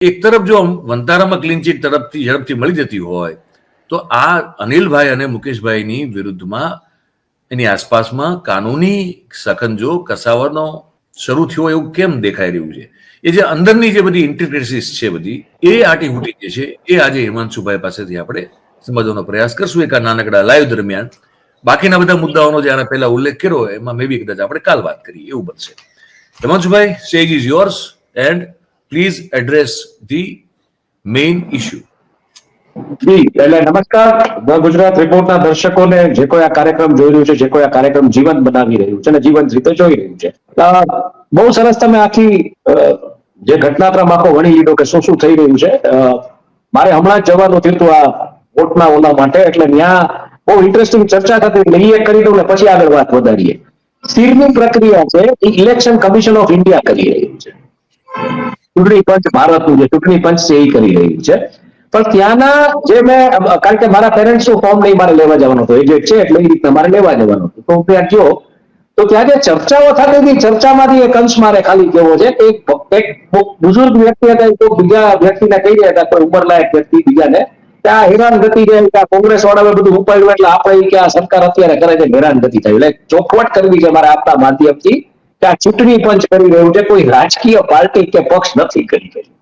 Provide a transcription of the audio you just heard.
એક તરફ જો વંતારામાં ક્લીન ચીટ તરફથી ઝડપથી મળી જતી હોય તો આ અનિલભાઈ અને મુકેશભાઈની વિરુદ્ધમાં એની આસપાસમાં કાનૂની સખંજો કસાવાનો શરૂ થયો એવું કેમ દેખાઈ રહ્યું છે? એ જે અંદરની જે બધી ઇન્ટિગ્રેસીસ છે બધી એ આટીઘૂટી જે છે એ આજે હિમાંશુભાઈ પાસેથી આપણે સમજવાનો પ્રયાસ કરશું એક આ નાનકડા લાઈવ દરમિયાન. બાકીના બધા મુદ્દાઓનો જે આને પહેલા ઉલ્લેખ કર્યો એમાં મે બી કદાચ આપણે કાલ વાત કરીએ એવું બનશે. હિમાંશુભાઈ, stage is yours and please address the main issue. જી, એટલે નમસ્કાર ગુજરાત રિપોર્ટના દર્શકોને, જે કોઈ આ કાર્યક્રમ જોઈ રહ્યું છે, જે કોઈ આ કાર્યક્રમ જીવંત બનાવી રહ્યું છે અને જીવંત રીતે જોઈ રહ્યું છે. બહુ સરસ તમે આખી જે ઘટનાક્રમ આખો વણી લીધો કે શું શું થઈ રહ્યું છે. મારે હમણાં જ જવાનું થયું હતું આ વોટના ઓલા માટે, એટલે ત્યાં બહુ ઇન્ટરેસ્ટિંગ ચર્ચા થતી, એટલે એ કરી દઉં ને પછી આગળ વાત વધારીએ. સ્થિરની પ્રક્રિયા છે એ ઇલેક્શન કમિશન ઓફ ઇન્ડિયા કરી રહ્યું છે. ચૂંટણી પંચ, ભારતનું જે ચૂંટણી પંચ છે એ કરી રહ્યું છે. પણ ત્યાંના જે મેં, કારણ કે મારા પેરેન્ટ્સનું ફોર્મ નહીં મારે લેવા જવાનું હતું, એજેટ છે એટલે એ રીતના મારે લેવા જવાનું હતું, તો હું ત્યાં ગયો તો ત્યાં જે ચર્ચાઓ થતી હતી, ચર્ચામાંથી એક અંશ મારે ખાલી કેવો છે કે એક બુઝુર્ગ વ્યક્તિ હતા, તો બીજા વ્યક્તિને કહી રહ્યા હતા, કોઈ ઉંમરલાયક વ્યક્તિ બીજાને, ત્યાં હેરાનગતિ છે કે કોંગ્રેસ વાળાએ બધું ઉપાડ્યું એટલે આપણે કે આ સરકાર અત્યારે કરે છે હેરાનગતિ થાય. એટલે ચોખવટ કરવી છે મારે આપના માધ્યમથી કે આ ચૂંટણી પંચ કરી રહ્યું છે, કોઈ રાજકીય પાર્ટી કે પક્ષ નથી કરી રહ્યું.